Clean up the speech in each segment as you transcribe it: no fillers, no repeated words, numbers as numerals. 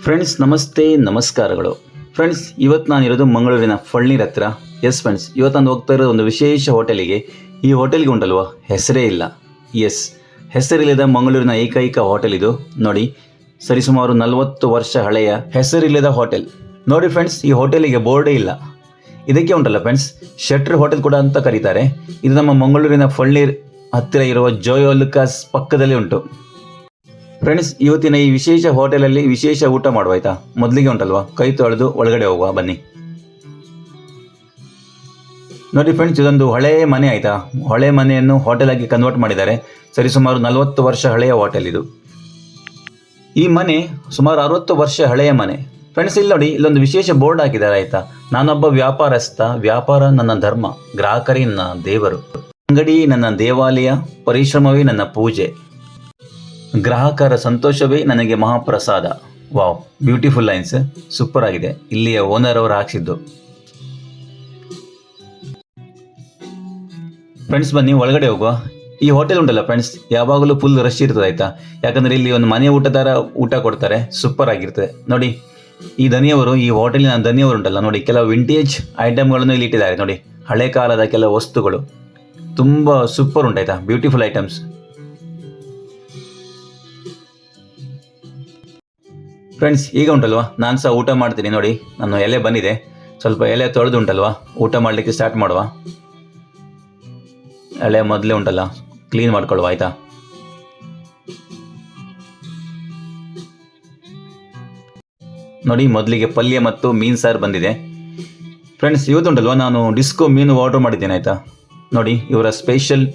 Friends ನಮಸ್ತೆ ನಮಸ್ಕಾರಗಳು. Friends ಇವತ್ತು ನಾನಿರೋದು ಮಂಗಳೂರಿನ ಫಳ್ನೀರ್ ಹತ್ರ. ಎಸ್ ಫ್ರೆಂಡ್ಸ್, ಇವತ್ತು ನಾನು ಹೋಗ್ತಾ ಇರೋದು ಒಂದು ವಿಶೇಷ ಹೋಟೆಲಿಗೆ. ಈ ಹೋಟೆಲ್ಗೆ ಉಂಟಲ್ವಾ ಹೆಸರೇ ಇಲ್ಲ. ಎಸ್, ಹೆಸರಿಲ್ಲದ ಮಂಗಳೂರಿನ ಏಕೈಕ ಹೋಟೆಲ್ ಇದು. ನೋಡಿ, ಸರಿಸುಮಾರು 40 ವರ್ಷ ಹಳೆಯ ಹೆಸರಿಲ್ಲದ ಹೋಟೆಲ್. ನೋಡಿ ಫ್ರೆಂಡ್ಸ್, ಈ ಹೋಟೆಲಿಗೆ ಬೋರ್ಡೇ ಇಲ್ಲ. ಇದಕ್ಕೆ ಉಂಟಲ್ಲ ಫ್ರೆಂಡ್ಸ್, ಶೆಟ್ರ್ ಹೋಟೆಲ್ ಕೂಡ ಅಂತ ಕರೀತಾರೆ. ಇದು ನಮ್ಮ ಮಂಗಳೂರಿನ ಫಳ್ನೀರ್ ಹತ್ತಿರ ಇರುವ ಜೋಯೋ ಲುಕಾಸ್ ಪಕ್ಕದಲ್ಲಿ ಉಂಟು. ಫ್ರೆಂಡ್ಸ್, ಇವತ್ತಿನ ಈ ವಿಶೇಷ ಹೋಟೆಲಲ್ಲಿ ವಿಶೇಷ ಊಟ ಮಾಡುವ ಆಯ್ತಾ. ಮೊದಲಿಗೆ ಉಂಟಲ್ವಾ, ಕೈ ತೊಳೆದು ಒಳಗಡೆ ಹೋಗುವ ಬನ್ನಿ. ನೋಡಿ ಫ್ರೆಂಡ್ಸ್, ಇದೊಂದು ಹಳೆಯ ಮನೆ ಆಯ್ತಾ. ಹಳೆ ಮನೆಯನ್ನು ಹೋಟೆಲ್ ಆಗಿ ಕನ್ವರ್ಟ್ ಮಾಡಿದ್ದಾರೆ. ಸರಿಸುಮಾರು 40 ವರ್ಷ ಹಳೆಯ ಹೋಟೆಲ್ ಇದು. ಈ ಮನೆ ಸುಮಾರು 60 ವರ್ಷ ಹಳೆಯ ಮನೆ. ಫ್ರೆಂಡ್ಸ್, ಇಲ್ಲಿ ನೋಡಿ, ಇಲ್ಲೊಂದು ವಿಶೇಷ ಬೋರ್ಡ್ ಹಾಕಿದ್ದಾರೆ ಆಯ್ತಾ. ನಾನೊಬ್ಬ ವ್ಯಾಪಾರಸ್ಥ, ವ್ಯಾಪಾರ ನನ್ನ ಧರ್ಮ, ಗ್ರಾಹಕರೇ ನನ್ನ ದೇವರು, ಅಂಗಡಿ ನನ್ನ ದೇವಾಲಯ, ಪರಿಶ್ರಮವೇ ನನ್ನ ಪೂಜೆ, ಗ್ರಾಹಕರ ಸಂತೋಷವೇ ನನಗೆ ಮಹಾಪ್ರಸಾದ. ವಾವ್, ಬ್ಯೂಟಿಫುಲ್ ಲೈನ್ಸ್, ಸೂಪರ್ ಆಗಿದೆ. ಇಲ್ಲಿಯ ಓನರ್ ಅವರು ಹಾಕ್ಸಿದ್ದು. ಫ್ರೆಂಡ್ಸ್ ಬನ್ನಿ ಒಳಗಡೆ ಹೋಗುವ. ಈ ಹೋಟೆಲ್ ಉಂಟಲ್ಲ ಫ್ರೆಂಡ್ಸ್, ಯಾವಾಗಲೂ ಫುಲ್ ರಶ್ ಇರ್ತದೆ ಆಯ್ತಾ. ಯಾಕಂದರೆ ಇಲ್ಲಿ ಒಂದು ಮನೆ ಊಟ ಥರ ಊಟ ಕೊಡ್ತಾರೆ, ಸೂಪರ್ ಆಗಿರ್ತದೆ. ನೋಡಿ, ಈ ದನಿಯವರು, ಈ ಹೋಟೆಲಿನ ದನಿಯವರು ಉಂಟಲ್ಲ ನೋಡಿ, ಕೆಲವು ವಿಂಟೇಜ್ ಐಟಮ್ಗಳನ್ನು ಇಲ್ಲಿ ಇಟ್ಟಿದ್ದಾರೆ. ನೋಡಿ, ಹಳೆ ಕಾಲದ ಕೆಲವು ವಸ್ತುಗಳು ತುಂಬ ಸೂಪರ್ ಉಂಟಾಯ್ತಾ, ಬ್ಯೂಟಿಫುಲ್ ಐಟಮ್ಸ್. ಫ್ರೆಂಡ್ಸ್, ಈಗ ಉಂಟಲ್ವಾ, ನಾನು ಸಹ ಊಟ ಮಾಡ್ತೀನಿ. ನೋಡಿ, ನಾನು ಎಲೆ ಬಂದಿದೆ, ಸ್ವಲ್ಪ ಎಲೆ ತೊಳೆದು ಉಂಟಲ್ವಾ, ಊಟ ಮಾಡಲಿಕ್ಕೆ ಸ್ಟಾರ್ಟ್ ಮಾಡುವ. ಎಲೆ ಮೊದಲೇ ಉಂಟಲ್ಲ, ಕ್ಲೀನ್ ಮಾಡ್ಕೊಳ್ಳುವ ಆಯಿತಾ. ನೋಡಿ, ಮೊದಲಿಗೆ ಪಲ್ಯ ಮತ್ತು ಮೀನು ಸಾರು ಬಂದಿದೆ. ಫ್ರೆಂಡ್ಸ್, ಇವತ್ತುಂಟಲ್ವಾ, ನಾನು ಡಿಸ್ಕೋ ಮೀನು ಆರ್ಡರ್ ಮಾಡಿದ್ದೇನೆ ಆಯಿತಾ. ನೋಡಿ, ಇವರ ಸ್ಪೆಷಲ್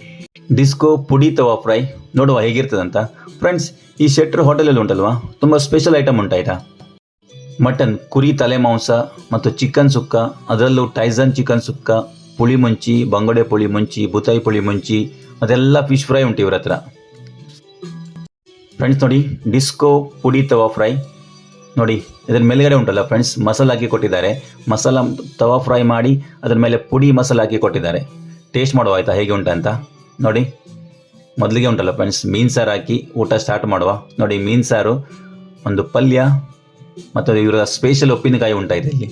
ಡಿಸ್ಕೋ ಪುಡಿ ತವಾ ಫ್ರೈ, ನೋಡುವ ಹೇಗಿರ್ತದಂತ. ಫ್ರೆಂಡ್ಸ್, ಈ ಶೆಟ್ರ್ ಹೋಟೆಲಲ್ಲಿ ಉಂಟಲ್ವಾ, ತುಂಬ ಸ್ಪೆಷಲ್ ಐಟಮ್ ಉಂಟಾಯ್ತಾ. ಮಟನ್, ಕುರಿ ತಲೆ ಮಾಂಸ ಮತ್ತು ಚಿಕನ್ ಸುಕ್ಕ, ಅದರಲ್ಲೂ ಟೈಸನ್ ಚಿಕನ್ ಸುಕ್ಕ, ಪುಳಿ ಮುಂಚಿ, ಬಂಗಡೆ ಪುಳಿ ಮುಂಚಿ, ಬುತಾಯಿ ಪುಳಿ ಮುಂಚಿ, ಅದೆಲ್ಲ ಫಿಶ್ ಫ್ರೈ ಉಂಟು ಇವ್ರ ಹತ್ರ. ಫ್ರೆಂಡ್ಸ್ ನೋಡಿ, ಡಿಸ್ಕೋ ಪುಡಿ ತವಾ ಫ್ರೈ ನೋಡಿ, ಇದರ ಮೇಲ್ಗಡೆ ಉಂಟಲ್ಲ ಫ್ರೆಂಡ್ಸ್, ಮಸಾಲ ಹಾಕಿ ಕೊಟ್ಟಿದ್ದಾರೆ. ಮಸಾಲ ತವಾ ಫ್ರೈ ಮಾಡಿ ಅದರ ಮೇಲೆ ಪುಡಿ ಮಸಾಲ ಹಾಕಿ ಕೊಟ್ಟಿದ್ದಾರೆ. ಟೇಸ್ಟ್ ಮಾಡುವ ಆಯಿತಾ, ಹೇಗೆ ಉಂಟಂತ ನೋಡಿ. ಮೊದಲಿಗೆ ಉಂಟಲ್ಲ ಫ್ರೆಂಡ್ಸ್, ಮೀನು ಸಾರು ಹಾಕಿ ಊಟ ಸ್ಟಾರ್ಟ್ ಮಾಡುವ. ನೋಡಿ, ಮೀನು ಸಾರು, ಒಂದು ಪಲ್ಯ ಮತ್ತು ಇವರ ಸ್ಪೆಷಲ್ ಉಪ್ಪಿನಕಾಯಿ ಉಂಟಾಯಿದೆ ಇಲ್ಲಿ.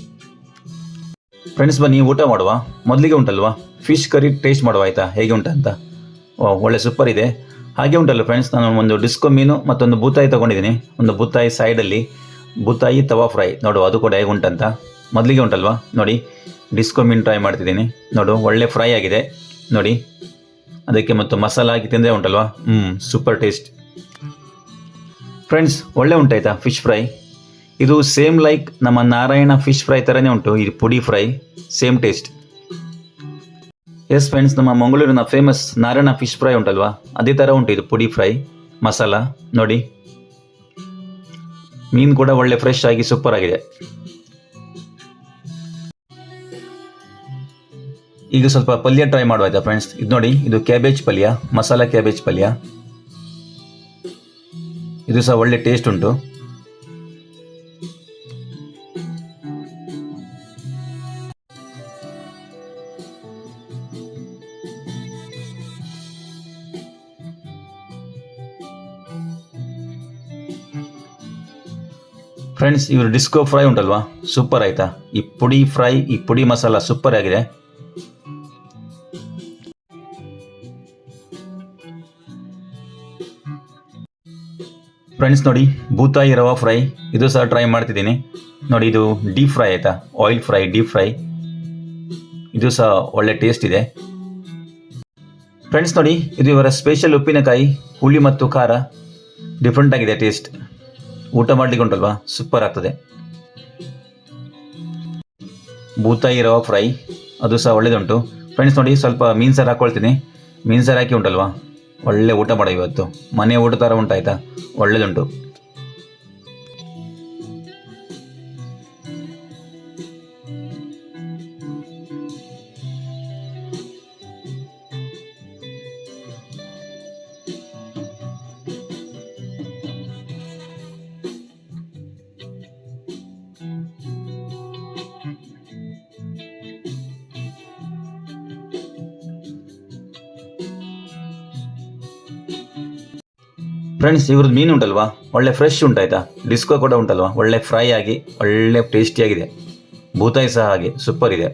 ಫ್ರೆಂಡ್ಸ್ ಬನ್ನಿ ಊಟ ಮಾಡುವ. ಮೊದಲಿಗೆ ಉಂಟಲ್ವಾ, ಫಿಶ್ ಕರಿ ಟೇಸ್ಟ್ ಮಾಡುವ ಆಯಿತಾ, ಹೇಗೆ ಉಂಟಂತ. ಒಳ್ಳೆ ಸೂಪರ್ ಇದೆ. ಹಾಗೆ ಉಂಟಲ್ಲ ಫ್ರೆಂಡ್ಸ್, ನಾನು ಒಂದು ಡಿಸ್ಕೋ ಮೀನು ಮತ್ತೊಂದು ಬೂತಾಯಿ ತೊಗೊಂಡಿದ್ದೀನಿ. ಒಂದು ಬೂತಾಯಿ ಸೈಡಲ್ಲಿ ಬೂತಾಯಿ ತವಾ ಫ್ರೈ ನೋಡುವ, ಅದು ಕೂಡ ಹೇಗೆ ಉಂಟಂತ. ಮೊದಲಿಗೆ ಉಂಟಲ್ವಾ, ನೋಡಿ, ಡಿಸ್ಕೋ ಮೀನು ಟ್ರೈ ಮಾಡ್ತಿದ್ದೀನಿ. ನೋಡು, ಒಳ್ಳೆ ಫ್ರೈ ಆಗಿದೆ ನೋಡಿ. ಅದಕ್ಕೆ ಮತ್ತು ಮಸಾಲ ಹಾಕಿ ತಿಂದರೆ ಉಂಟಲ್ವಾ, ಸೂಪರ್ ಟೇಸ್ಟ್. ಫ್ರೆಂಡ್ಸ್, ಒಳ್ಳೆ ಉಂಟಾಯ್ತಾ ಫಿಶ್ ಫ್ರೈ. ಇದು ಸೇಮ್ ಲೈಕ್ ನಮ್ಮ ನಾರಾಯಣ ಫಿಶ್ ಫ್ರೈ ಥರನೇ ಉಂಟು. ಇದು ಪುಡಿ fry, same taste. S friends, ನಮ್ಮ ಮಂಗಳೂರಿನ ಫೇಮಸ್ ನಾರಾಯಣ ಫಿಶ್ ಫ್ರೈ ಉಂಟಲ್ವಾ, ಅದೇ ಥರ ಉಂಟು ಇದು ಪುಡಿ ಫ್ರೈ ಮಸಾಲ ನೋಡಿ. ಮೀನು ಕೂಡ ಒಳ್ಳೆ ಫ್ರೆಶ್ ಆಗಿ ಸೂಪರ್ ಆಗಿದೆ. ಈಗ ಸ್ವಲ್ಪ ಪಲ್ಯ ಟ್ರೈ ಮಾಡುವ ಆಯ್ತಾ ಫ್ರೆಂಡ್ಸ್. ಇದು ನೋಡಿ, ಇದು ಕ್ಯಾಬೇಜ್ ಪಲ್ಯ, ಮಸಾಲ ಕ್ಯಾಬೇಜ್ ಪಲ್ಯ. ಇದು ಸಹ ಒಳ್ಳೆ ಟೇಸ್ಟ್ ಉಂಟು. ಫ್ರೆಂಡ್ಸ್, ಇವರು ಡಿಸ್ಕೋ ಫ್ರೈ ಉಂಟಲ್ವಾ, ಸೂಪರ್ ಆಯ್ತಾ. ಈ ಪುಡಿ ಫ್ರೈ, ಈ ಪುಡಿ ಮಸಾಲ ಸೂಪರ್ ಆಗಿದೆ. ಫ್ರೆಂಡ್ಸ್ ನೋಡಿ, ಬೂತಾಯಿ ರವಾ ಫ್ರೈ, ಇದು ಸಹ ಟ್ರೈ ಮಾಡ್ತಿದ್ದೀನಿ. ನೋಡಿ, ಇದು ಡೀಪ್ ಫ್ರೈ ಆಯಿತಾ, ಆಯಿಲ್ ಫ್ರೈ, ಡೀಪ್ ಫ್ರೈ. ಇದು ಸಹ ಒಳ್ಳೆ ಟೇಸ್ಟ್ ಇದೆ. ಫ್ರೆಂಡ್ಸ್ ನೋಡಿ, ಇದು ಇವರ ಸ್ಪೆಷಲ್ ಉಪ್ಪಿನಕಾಯಿ, ಹುಳಿ ಮತ್ತು ಖಾರ, ಡಿಫ್ರೆಂಟ್ ಆಗಿದೆ ಟೇಸ್ಟ್. ಊಟ ಮಾಡಲಿಕ್ಕೆ ಉಂಟಲ್ವಾ, ಸೂಪರ್ ಆಗ್ತದೆ. ಬೂತಾಯಿ ರವಾ ಫ್ರೈ, ಅದು ಸಹ ಒಳ್ಳೆಯದುಂಟು. ಫ್ರೆಂಡ್ಸ್ ನೋಡಿ, ಸ್ವಲ್ಪ ಮೀನು ಸಾರು ಹಾಕ್ಕೊಳ್ತೀನಿ. ಮೀನು ಸಾರು ಹಾಕಿ ಉಂಟಲ್ವಾ, ಒಳ್ಳೆ ಊಟ ಮಾಡೋ ಇವತ್ತು. ಮನೆ ಊಟ ಥರ ಉಂಟಾಯ್ತಾ, ಒಳ್ಳೆಯದುಂಟು. ಫ್ರೆಂಡ್ಸ್ ಇವ್ರದ್ದು ಮೀನು ಉಂಟಲ್ವಾ ಒಳ್ಳೆ ಫ್ರೆಶ್ ಉಂಟಾಯ್ತಾ. ಡಿಸ್ಕೋ ಕೂಡ ಉಂಟಲ್ವಾ ಒಳ್ಳೆ ಫ್ರೈ ಆಗಿ ಒಳ್ಳೆ ಟೇಸ್ಟಿಯಾಗಿದೆ. ಬೂತಾಯಿ ಸಹ ಹಾಗೆ ಸೂಪರ್ ಇದೆ.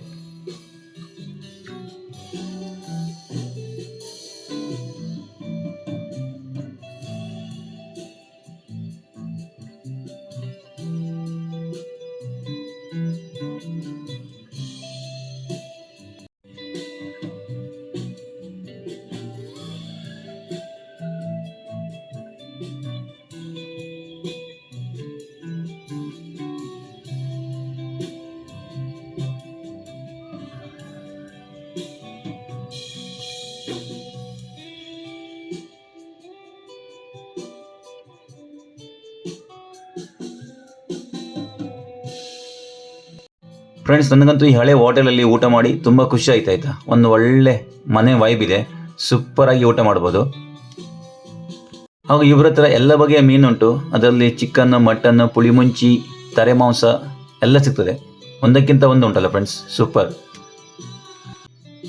ಫ್ರೆಂಡ್ಸ್ ನನಗಂತೂ ಈ ಹಳೆ ಹೋಟೆಲಲ್ಲಿ ಊಟ ಮಾಡಿ ತುಂಬ ಖುಷಿ ಆಯ್ತಾಯ್ತಾ. ಒಂದು ಒಳ್ಳೆ ಮನೆ ವೈಬ್ ಇದೆ, ಸೂಪರಾಗಿ ಊಟ ಮಾಡ್ಬೋದು. ಹಾಗೂ ಇವ್ರ ಹತ್ರ ಎಲ್ಲ ಬಗೆಯ ಮೀನುಂಟು. ಅದರಲ್ಲಿ ಚಿಕನ್, ಮಟನ್, ಪುಳಿಮುಂಚಿ, ತರೆ ಮಾಂಸ ಎಲ್ಲ ಸಿಗ್ತದೆ. ಒಂದಕ್ಕಿಂತ ಒಂದು ಉಂಟಲ್ಲ ಫ್ರೆಂಡ್ಸ್, ಸೂಪರ್.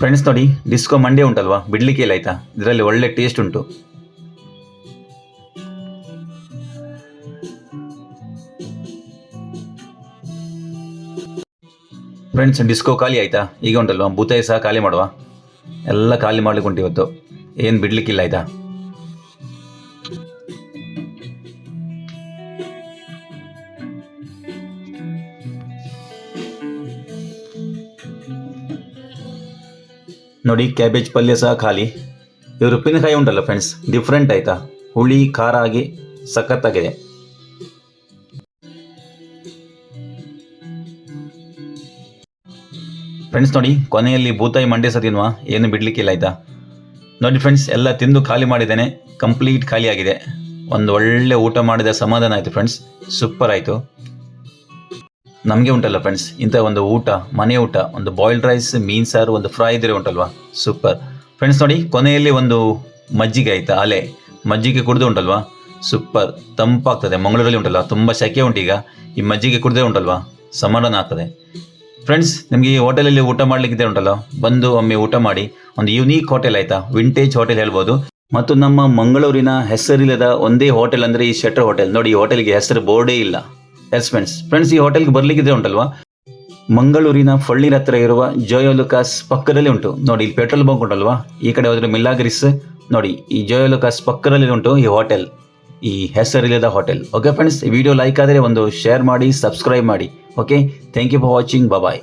ಫ್ರೆಂಡ್ಸ್ ನೋಡಿ, ಡಿಸ್ಕೋ ಮಂಡ್ಯ ಉಂಟಲ್ವಾ, ಬಿಡ್ಲಿಕ್ಕೆ ಇಲ್ಲ ಆಯ್ತಾ. ಇದರಲ್ಲಿ ಒಳ್ಳೆ ಟೇಸ್ಟ್ ಉಂಟು. ಫ್ರೆಂಡ್ಸ್ ಡಿಸ್ಕೋ ಖಾಲಿ ಆಯಿತಾ. ಈಗ ಉಂಟಲ್ವಾ ಬೂತಾಯಿ ಸಹ ಖಾಲಿ ಮಾಡುವ. ಎಲ್ಲ ಖಾಲಿ ಮಾಡ್ಲಿಕ್ಕೆ ಉಂಟು ಇವತ್ತು, ಏನು ಬಿಡ್ಲಿಕ್ಕಿಲ್ಲ ಆಯಿತಾ. ನೋಡಿ ಕ್ಯಾಬೇಜ್ ಪಲ್ಯ ಸಹ ಖಾಲಿ. ಇವರು ಉಪ್ಪಿನಕಾಯಿ ಉಂಟಲ್ಲ ಫ್ರೆಂಡ್ಸ್, ಡಿಫ್ರೆಂಟ್ ಆಯಿತಾ, ಹುಳಿ ಖಾರ ಆಗಿ ಸಖತ್ತಾಗಿದೆ. ಫ್ರೆಂಡ್ಸ್ ನೋಡಿ, ಕೊನೆಯಲ್ಲಿ ಬೂತಾಯಿ ಮಂಡ್ಯ ಸಹ ತಿನ್ನುವ, ಏನು ಬಿಡಲಿಕ್ಕಿಲ್ಲ ಆಯಿತಾ. ನೋಡಿ ಫ್ರೆಂಡ್ಸ್, ಎಲ್ಲ ತಿಂದು ಖಾಲಿ ಮಾಡಿದ್ದೇನೆ, ಕಂಪ್ಲೀಟ್ ಖಾಲಿ ಆಗಿದೆ. ಒಂದು ಒಳ್ಳೆ ಊಟ ಮಾಡಿದ ಸಮಾಧಾನ ಆಯಿತು ಫ್ರೆಂಡ್ಸ್, ಸೂಪರ್ ಆಯಿತು. ನಮಗೆ ಉಂಟಲ್ಲ ಫ್ರೆಂಡ್ಸ್, ಇಂಥ ಒಂದು ಊಟ, ಮನೆ ಊಟ, ಒಂದು ಬಾಯ್ಲ್ಡ್ ರೈಸ್, ಮೀನು ಸಾರು, ಒಂದು ಫ್ರೈ ಇದ್ರೆ ಉಂಟಲ್ವಾ ಸೂಪರ್. ಫ್ರೆಂಡ್ಸ್ ನೋಡಿ, ಕೊನೆಯಲ್ಲಿ ಒಂದು ಮಜ್ಜಿಗೆ ಆಯಿತಾ, ಅಲೆ ಮಜ್ಜಿಗೆ ಕುಡಿದು ಉಂಟಲ್ವಾ ಸೂಪರ್, ತಂಪಾಗ್ತದೆ. ಮಂಗಳೂರಲ್ಲಿ ಉಂಟಲ್ವಾ ತುಂಬ ಸೆಕೆ ಉಂಟು. ಈಗ ಈ ಮಜ್ಜಿಗೆ ಕುಡಿದ್ರೆ ಉಂಟಲ್ವಾ ಸಮಾಧಾನ ಆಗ್ತದೆ. ಫ್ರೆಂಡ್ಸ್ ನಿಮಗೆ ಈ ಹೋಟೆಲಲ್ಲಿ ಊಟ ಮಾಡಲಿಕ್ಕಿದೆ ಉಂಟಲ್ಲ, ಬಂದು ಒಮ್ಮೆ ಊಟ ಮಾಡಿ. ಒಂದು ಯುನೀಕ್ ಹೋಟೆಲ್ ಆಯಿತಾ, ವಿಂಟೇಜ್ ಹೋಟೆಲ್ ಹೇಳ್ಬೋದು. ಮತ್ತು ನಮ್ಮ ಮಂಗಳೂರಿನ ಹೆಸರಿಲ್ಲದ ಒಂದೇ ಹೋಟೆಲ್ ಅಂದರೆ ಈ ಶೆಟ್ಟರ್ ಹೋಟೆಲ್. ನೋಡಿ, ಈ ಹೋಟೆಲ್ಗೆ ಹೆಸರು ಬೋರ್ಡೇ ಇಲ್ಲ. ಎಸ್ ಫ್ರೆಂಡ್ಸ್ ಈ ಹೋಟೆಲ್ಗೆ ಬರಲಿಕ್ಕಿದೆ ಉಂಟಲ್ವಾ, ಮಂಗಳೂರಿನ ಫಳ್ಳಿನ ಹತ್ರ ಇರುವ ಜೋಯೋಲುಕಾಸ್ ಪಕ್ಕದಲ್ಲಿ ಉಂಟು. ನೋಡಿ ಇಲ್ಲಿ ಪೆಟ್ರೋಲ್ ಬಂಕ್ ಉಂಟಲ್ವಾ, ಈ ಕಡೆ ಹೋದರೆ ಮಿಲಾಗ್ರಿಸ್. ನೋಡಿ ಈ ಜೋಯೋಲುಕಾಸ್ ಪಕ್ಕದಲ್ಲಿ ಉಂಟು ಈ ಹೋಟೆಲ್, ಈ ಹೆಸರಿಲ್ಲದ ಹೋಟೆಲ್. ಓಕೆ ಫ್ರೆಂಡ್ಸ್, ಈ ವಿಡಿಯೋ ಲೈಕ್ ಆದರೆ ಒಂದು ಶೇರ್ ಮಾಡಿ, ಸಬ್ಸ್ಕ್ರೈಬ್ ಮಾಡಿ. Okay, thank you for watching. Bye.